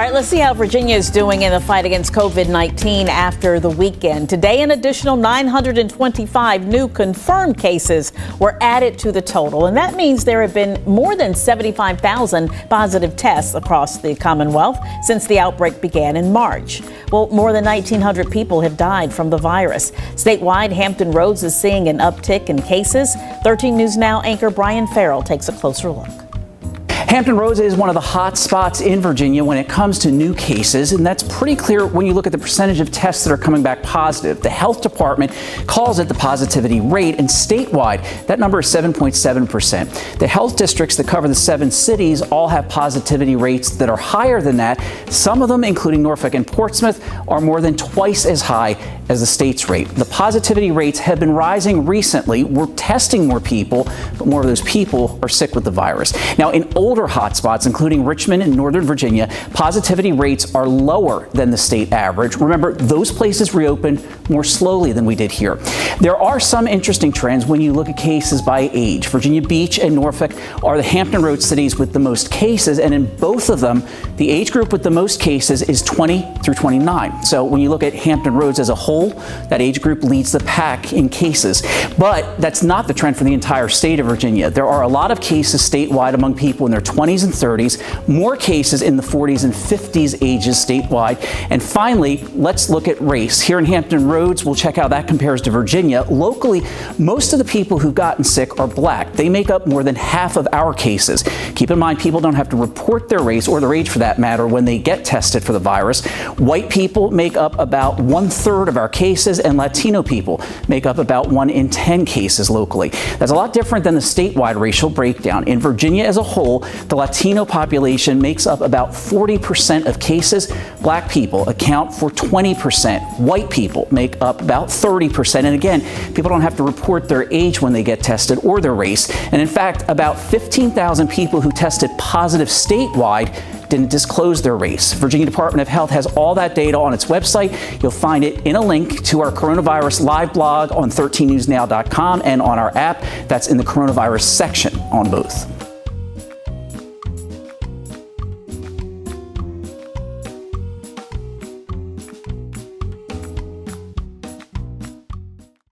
All right, let's see how Virginia is doing in the fight against COVID-19 after the weekend. Today, an additional 925 new confirmed cases were added to the total, and that means there have been more than 75,000 positive tests across the Commonwealth since the outbreak began in March. Well, more than 1,900 people have died from the virus. Statewide, Hampton Roads is seeing an uptick in cases. 13 News Now anchor Brian Farrell takes a closer look. Hampton Roads is one of the hot spots in Virginia when it comes to new cases, and that's pretty clear when you look at the percentage of tests that are coming back positive. The health department calls it the positivity rate, and statewide, that number is 7.7%. The health districts that cover the 7 cities all have positivity rates that are higher than that. Some of them, including Norfolk and Portsmouth, are more than twice as high as the state's rate. The positivity rates have been rising recently. We're testing more people, but more of those people are sick with the virus. Now, in older hotspots, including Richmond and Northern Virginia, positivity rates are lower than the state average. Remember, those places reopened more slowly than we did here. There are some interesting trends when you look at cases by age. Virginia Beach and Norfolk are the Hampton Roads cities with the most cases, and in both of them, the age group with the most cases is 20 through 29. So when you look at Hampton Roads as a whole, that age group leads the pack in cases. But that's not the trend for the entire state of Virginia. There are a lot of cases statewide among people in their 20s and 30s, more cases in the 40s and 50s ages statewide. And finally, let's look at race. Here in Hampton Roads, we'll check how that compares to Virginia. Locally, most of the people who've gotten sick are black. They make up more than half of our cases. Keep in mind, people don't have to report their race or their age for that matter when they get tested for the virus. White people make up about 1/3 of our cases, and Latino people make up about 1 in 10 cases locally. That's a lot different than the statewide racial breakdown. In Virginia as a whole, the Latino population makes up about 40% of cases. Black people account for 20%. White people make up about 30%. And again, people don't have to report their age when they get tested or their race. And in fact, about 15,000 people who tested positive statewide didn't disclose their race. Virginia Department of Health has all that data on its website. You'll find it in a link to our coronavirus live blog on 13newsnow.com and on our app. That's in the coronavirus section on both.